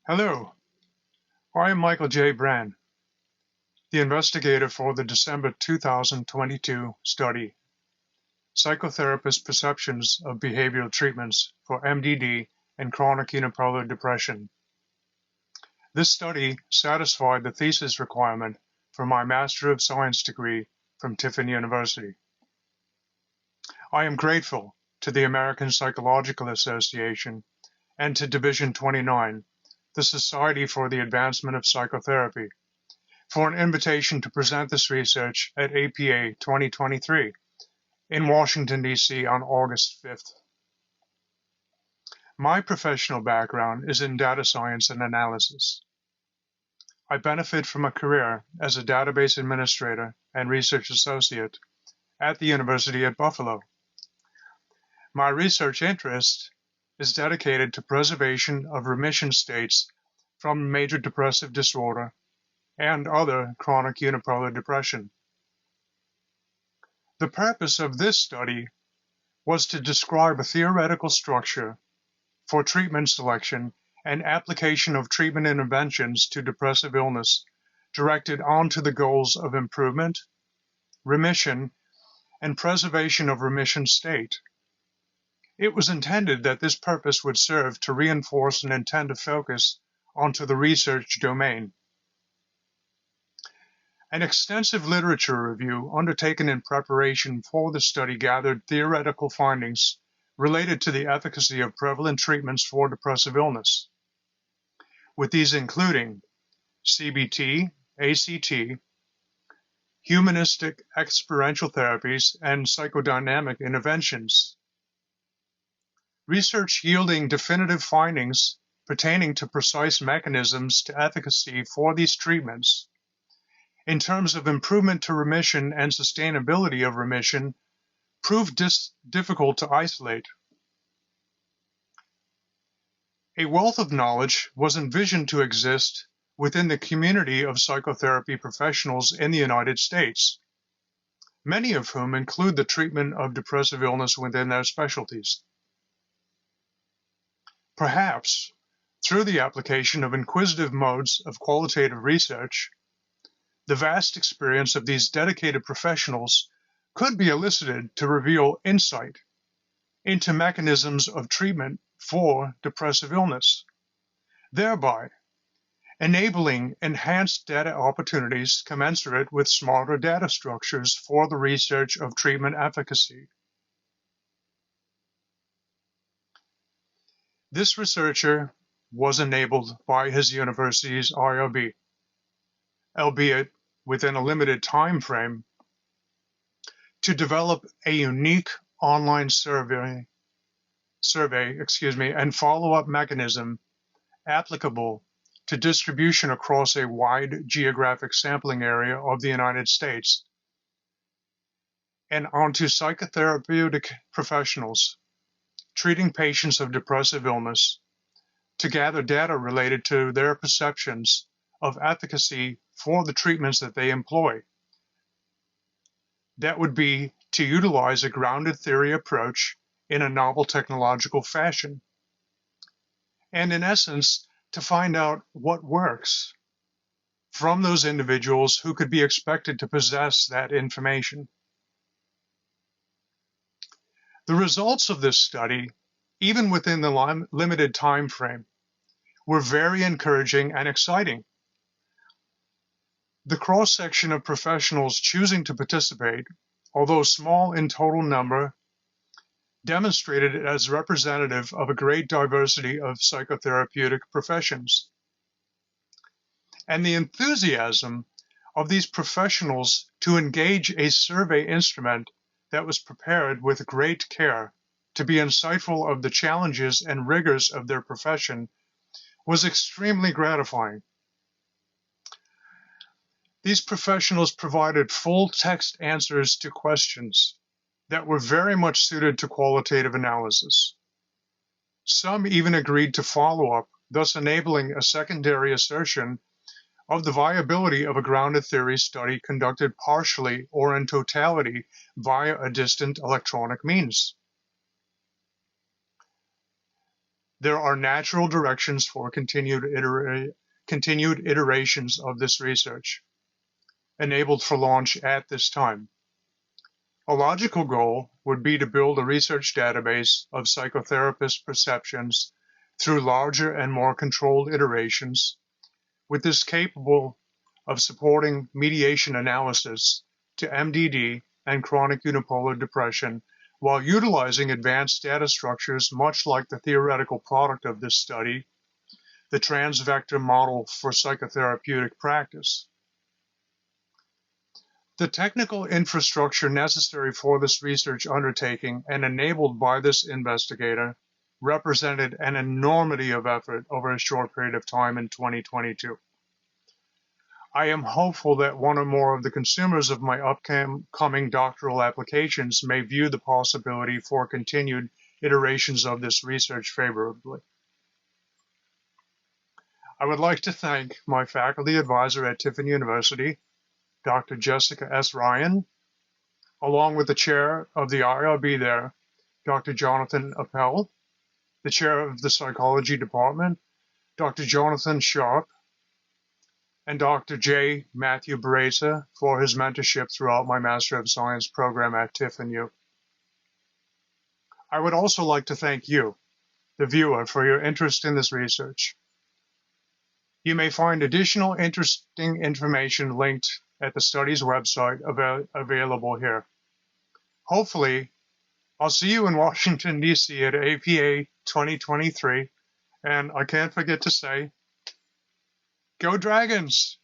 Hello, I am Michael J Brandt, the investigator for the December 2022 study, Psychotherapist Perceptions of Behavioral Treatments for MDD and Chronic Unipolar Depression. This study satisfied the thesis requirement for my Master of Science degree from Tiffin University. I am grateful to the American Psychological Association and to Division 29, the Society for the Advancement of Psychotherapy, for an invitation to present this research at APA 2023 in Washington, D.C. on August 5th. My professional background is in data science and analysis. I benefit from a career as a database administrator and research associate at the University at Buffalo. My research interest is dedicated to preservation of remission states from major depressive disorder and other chronic unipolar depression. The purpose of this study was to describe a theoretical structure for treatment selection and application of treatment interventions to depressive illness directed onto the goals of improvement, remission, and preservation of remission state. It was intended that this purpose would serve to reinforce an intent to focus onto the research domain. An extensive literature review undertaken in preparation for the study gathered theoretical findings related to the efficacy of prevalent treatments for depressive illness, with these including CBT, ACT, humanistic experiential therapies, and psychodynamic interventions. Research yielding definitive findings pertaining to precise mechanisms to efficacy for these treatments in terms of improvement to remission and sustainability of remission proved difficult to isolate. A wealth of knowledge was envisioned to exist within the community of psychotherapy professionals in the United States, many of whom include the treatment of depressive illness within their specialties. Perhaps, through the application of inquisitive modes of qualitative research, the vast experience of these dedicated professionals could be elicited to reveal insight into mechanisms of treatment for depressive illness, thereby enabling enhanced data opportunities commensurate with smarter data structures for the research of treatment efficacy. This researcher was enabled by his university's IRB, albeit within a limited time frame, to develop a unique online survey and follow-up mechanism applicable to distribution across a wide geographic sampling area of the United States and onto psychotherapeutic professionals treating patients of depressive illness to gather data related to their perceptions of efficacy for the treatments that they employ. That would be to utilize a grounded theory approach in a novel technological fashion, and in essence, to find out what works from those individuals who could be expected to possess that information. The results of this study, even within the limited time frame, were very encouraging and exciting. The cross-section of professionals choosing to participate, although small in total number, demonstrated it as representative of a great diversity of psychotherapeutic professions. And the enthusiasm of these professionals to engage a survey instrument that was prepared with great care to be insightful of the challenges and rigors of their profession was extremely gratifying. These professionals provided full text answers to questions that were very much suited to qualitative analysis. Some even agreed to follow up, thus enabling a secondary assertion of the viability of a grounded theory study conducted partially or in totality via a distant electronic means. There are natural directions for continued iterations of this research, enabled for launch at this time. A logical goal would be to build a research database of psychotherapist perceptions through larger and more controlled iterations, with this capable of supporting mediation analysis to MDD and chronic unipolar depression while utilizing advanced data structures much like the theoretical product of this study, the transvector model for psychotherapeutic practice. The technical infrastructure necessary for this research undertaking and enabled by this investigator represented an enormity of effort over a short period of time in 2022. I am hopeful that one or more of the consumers of my upcoming doctoral applications may view the possibility for continued iterations of this research favorably. I would like to thank my faculty advisor at Tiffin University, Dr. Jessica S. Ryan, along with the chair of the IRB there, Dr. Jonathan Appel, the chair of the psychology department, Dr. Jonathan Sharp, and Dr. J. Matthew Bereza for his mentorship throughout my Master of Science program at Tiffin U. I would also like to thank you, the viewer, for your interest in this research. You may find additional interesting information linked at the study's website available here. Hopefully, I'll see you in Washington, D.C. at APA 2023, and I can't forget to say, go Dragons!